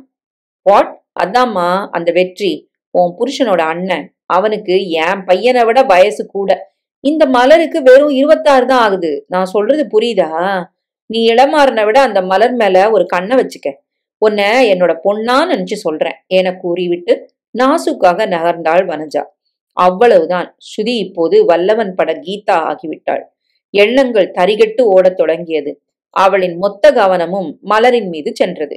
வாட், அதாம்மா அந்த வெற்றி, உன் புருஷனோட அண்ணன், அவனுக்கு என் பையனை விட வயசு கூட. இந்த மலருக்கு வெறும் 26 தான் ஆகுது. நான் சொல்றது புரியுதா? நீ இளமாறனை விட அந்த மலர் மேல ஒரு கண்ணை வச்சுக்க. உன்னை என்னோட பொண்ணா நினைச்சு சொல்றேன் என கூறிவிட்டு நாசுக்காக நகர்ந்தாள் வனஜா. அவ்வளவுதான். ஸ்ருதி இப்போது வல்லவன் பட கீதா ஆகிவிட்டாள். எண்ணங்கள் தரிகட்டு ஓடத் தொடங்கியது. அவளின் மொத்த கவனமும் மலரின் மீது சென்றது.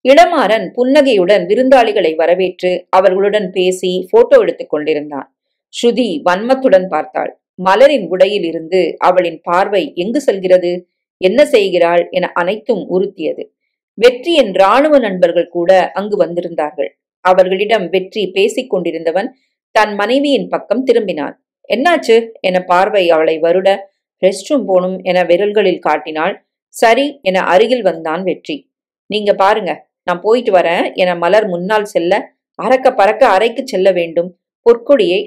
இளமாறன் புன்னகையுடன் விருந்தாளிகளை வரவேற்று அவர்களுடன் பேசி போட்டோ எடுத்துக் கொண்டிருந்தான். ஸ்ருதி வன்மத்துடன் பார்த்தாள். மலரின் உடையில் இருந்து அவளின் பார்வை எங்கு செல்கிறது, என்ன செய்கிறாள் என அனைத்தும் உறுத்தியது. வெற்றியின் இராணுவ நண்பர்கள் கூட அங்கு வந்திருந்தார்கள். அவர்களிடம் வெற்றி பேசிக் கொண்டிருந்தவன் தன் மனைவியின் பக்கம் திரும்பினான். என்னாச்சு என பார்வை அவளை வருட, ரெஸ்ட் ரூம் போனும் என விரல்களில் காட்டினாள். சரி என அருகில் வந்தான் வெற்றி. நீங்க பாருங்க, நான் போயிட்டு வரேன் என மலர் முன்னால் செல்ல, அறக்க பறக்க அறைக்கு செல்ல வேண்டும். பொற்கொடியை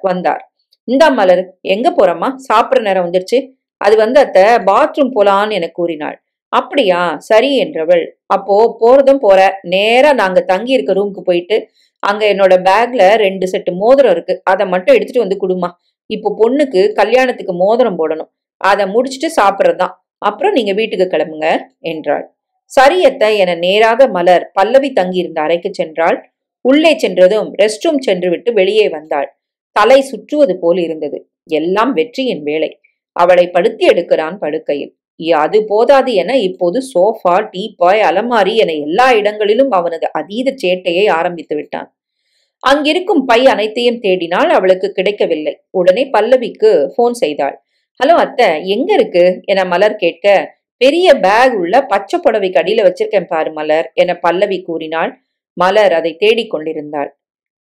வந்தார். இந்தா மலர், எங்க போறம்மா, சாப்பிட்ற நேரம் வந்துருச்சு. அது அத்த பாத்ரூம் போலான்னு என கூறினாள். அப்படியா, சரி என்றவள். அப்போ போறதும் போற, நேரா நாங்க தங்கி இருக்க ரூமுக்கு போயிட்டு அங்க என்னோட பேக்ல 2 செட்டு மோதிரம் இருக்கு, அதை மட்டும் எடுத்துட்டு வந்து குடுமா. இப்போ பொண்ணுக்கு கல்யாணத்துக்கு மோதிரம் போடணும், அதை முடிச்சுட்டு சாப்பிட்றதுதான். அப்புறம் நீங்க வீட்டுக்கு கிளம்புங்க என்றாள். சரியத்த என நேராக மலர் பல்லவி தங்கியிருந்த அறைக்கு சென்றாள். உள்ளே சென்றதும் ரெஸ்ட் ரூம் சென்று விட்டு வெளியே வந்தாள். தலை சுற்றுவது போல் இருந்தது. எல்லாம் வெற்றியின் வேலை. அவளை படுத்தி எடுக்கிறான் படுக்கையில். அது போதாது என இப்போது சோஃபா, டீப்பாய், அலமாரி என எல்லா இடங்களிலும் அவனது அதீத சேட்டையை ஆரம்பித்து விட்டான். அங்கிருக்கும் பை அனைத்தையும் தேடினாள். அவளுக்கு கிடைக்கவில்லை. உடனே பல்லவிக்கு போன் செய்தாள். ஹலோ அத்தை, எங்க இருக்கு என மலர் கேட்க, பெரிய பேக் உள்ள பச்சை புடவைக்கு அடியில வச்சிருக்கேன் பாரு மலர் என பல்லவி கூறினாள். மலர் அதை தேடிக்கொண்டிருந்தாள்.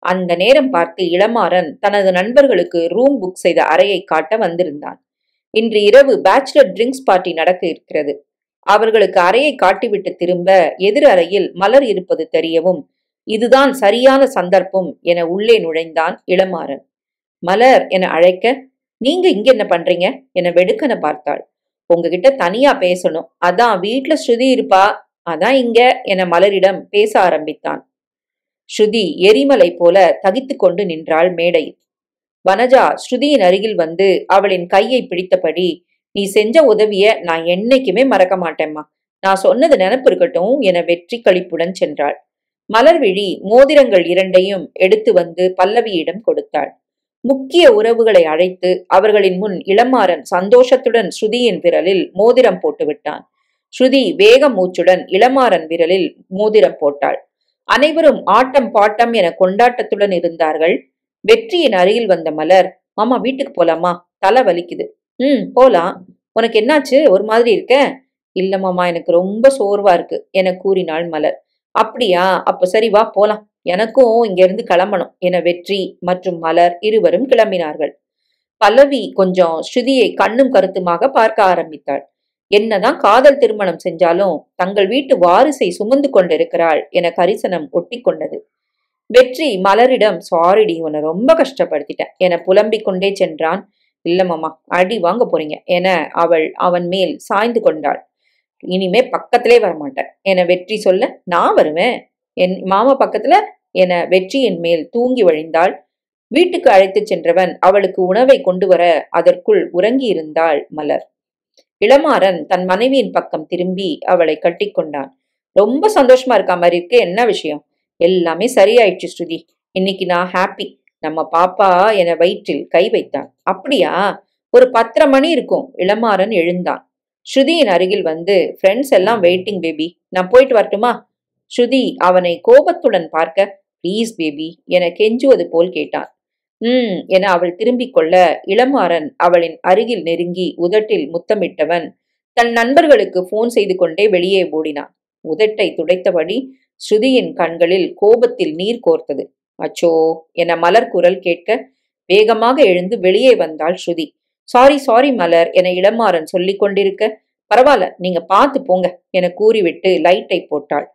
அந்த நேரம் பார்த்து இளமாறன் தனது நண்பர்களுக்கு ரூம் புக் செய்த அறையை காட்ட வந்திருந்தான். இன்று இரவு பேச்சுலர் ட்ரிங்க்ஸ் பார்ட்டி நடக்க இருக்கிறது. அவர்களுக்கு அறையை காட்டிவிட்டு திரும்ப எதிர் அறையில் மலர் இருப்பது தெரியவும், இதுதான் சரியான சந்தர்ப்பம் என உள்ளே நுழைந்தான் இளமாறன். மலர் என அழைக்க, நீங்க இங்க என்ன பண்றீங்க என வெடுக்கன பார்த்தாள். உங்ககிட்ட தனியா பேசணும், அதான் வீட்டுல ஸ்ருதி இருப்பா, அதான் இங்க என மலரிடம் பேச ஆரம்பித்தான். ஸ்ருதி எரிமலை போல தகித்து கொண்டு நின்றாள் மேடையில். வனஜா ஸ்ருதியின் அருகில் வந்து அவளின் கையை பிடித்தபடி, நீ செஞ்ச உதவிய நான் என்னைக்குமே மறக்க மாட்டேம்மா, நான் சொன்னது நினைப்பு இருக்கட்டும் என வெற்றி களிப்புடன் சென்றாள். மலர்விழி மோதிரங்கள் 2ஐயும் எடுத்து வந்து பல்லவியிடம் கொடுத்தாள். முக்கிய உறவுகளை அழைத்து அவர்களின் முன் இளமாறன் சந்தோஷத்துடன் ஸ்ருதியின் விரலில் மோதிரம் போட்டு விட்டான். ஸ்ருதி வேக மூச்சுடன் இளமாறன் விரலில் மோதிரம் போட்டாள். அனைவரும் ஆட்டம் பாட்டம் என கொண்டாட்டத்துடன் இருந்தார்கள். வெற்றியின் அருகில் வந்த மலர், மாமா வீட்டுக்கு போலாமா, தலை வலிக்குது. போலாம். உனக்கு என்னாச்சு, ஒரு மாதிரி இருக்க? இல்ல மாமா, எனக்கு ரொம்ப சோர்வா இருக்கு என கூறினாள் மலர். அப்படியா, அப்ப சரி வா போலாம். எனக்கும் இங்க இருந்து கிளம்பணும் என வெற்றி மற்றும் மலர் இருவரும் கிளம்பினார்கள். பல்லவி கொஞ்சம் ஸ்ருதியை கண்ணும் கருத்துமாக பார்க்க ஆரம்பித்தாள். என்னதான் காதல் திருமணம் செஞ்சாலும் தங்கள் வீட்டு வாரிசை சுமந்து கொண்டிருக்கிறாள் என கரிசனம் ஒட்டி கொண்டது. வெற்றி மலரிடம் சாரிடி, உன்னை ரொம்ப கஷ்டப்படுத்திட்டேன் என புலம்பிக் கொண்டே சென்றான். இல்ல மாமா, அடி வாங்க போறீங்க என அவள் அவன் மேல் சாய்ந்து கொண்டாள். இனிமே பக்கத்திலே வரமாட்டேன் என வெற்றி சொல்ல, நான் வருவேன் என் மாமா பக்கத்துல என வெற்றியின் மேல் தூங்கி வழிந்தாள். வீட்டுக்கு அழைத்துச் சென்றவன் அவளுக்கு உணவை கொண்டு வர அதற்குள் உறங்கியிருந்தாள் மலர். இளமாறன் தன் மனைவியின் பக்கம் திரும்பி அவளை கட்டிக்கொண்டான். ரொம்ப சந்தோஷமா இருக்கா மாதிரி இருக்கு, என்ன விஷயம்? எல்லாமே சரியாயிடுச்சு ஸ்ருதி, இன்னைக்கு நான் ஹாப்பி. நம்ம பாப்பா என வயிற்றில் கை வைத்தான். அப்படியா, ஒரு 10:30 மணி இருக்கும். இளமாறன் எழுந்தான். ஸ்ருதியின் அருகில் வந்து, ஃப்ரெண்ட்ஸ் எல்லாம் வெயிட்டிங் பேபி, நான் போயிட்டு வரட்டுமா? ஸ்ருதி அவனை கோபத்துடன் பார்க்க, ப்ளீஸ் பேபி என கெஞ்சுவது போல் கேட்டான். என அவள் திரும்பிக் கொள்ள இளமாறன் அவளின் அருகில் நெருங்கி உதட்டில் முத்தமிட்டவன் தன் நண்பர்களுக்கு போன் செய்து கொண்டே வெளியே ஓடினான். உதட்டை துடைத்தபடி ஸ்ருதியின் கண்களில் கோபத்தில் நீர் கோர்த்தது. அச்சோ என மலர் குரல் கேட்க வேகமாக எழுந்து வெளியே வந்தாள் ஸ்ருதி. சாரி சாரி மலர் என இளமாறன் சொல்லிக் கொண்டிருக்க, பரவாயில்ல நீங்க பார்த்து போங்க என கூறிவிட்டு லைட்டை போட்டாள்.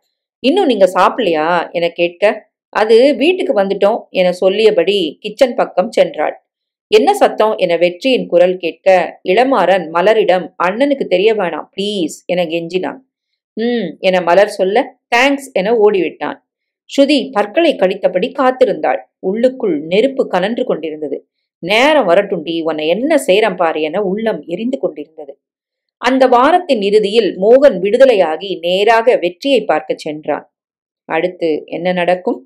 இன்னும் நீங்க சாப்பிடலையா என கேட்க, அது வீட்டுக்கு வந்துட்டோம் என சொல்லியபடி கிச்சன் பக்கம் சென்றாள். என்ன சத்தம் என வெற்றியின் குரல் கேட்க இளமாறன் மலரிடம், அண்ணனுக்கு தெரிய வேணாம் ப்ளீஸ் என கெஞ்சினான். என மலர் சொல்ல தேங்க்ஸ் என ஓடிவிட்டான். ஸ்ருதி பற்களை கடித்தபடி காத்திருந்தாள். உள்ளுக்குள் நெருப்பு கனன்று கொண்டிருந்தது. நேரம் வரட்டுண்டி, உன்னை என்ன செய்யறேன் பாரு என உள்ளம் எரிந்து கொண்டிருந்தது. அந்த வாரத்தின் இறுதியில் மோகன் விடுதலையாகி நேராக வெற்றியை பார்க்க சென்றான். அடுத்து என்ன நடக்கும்?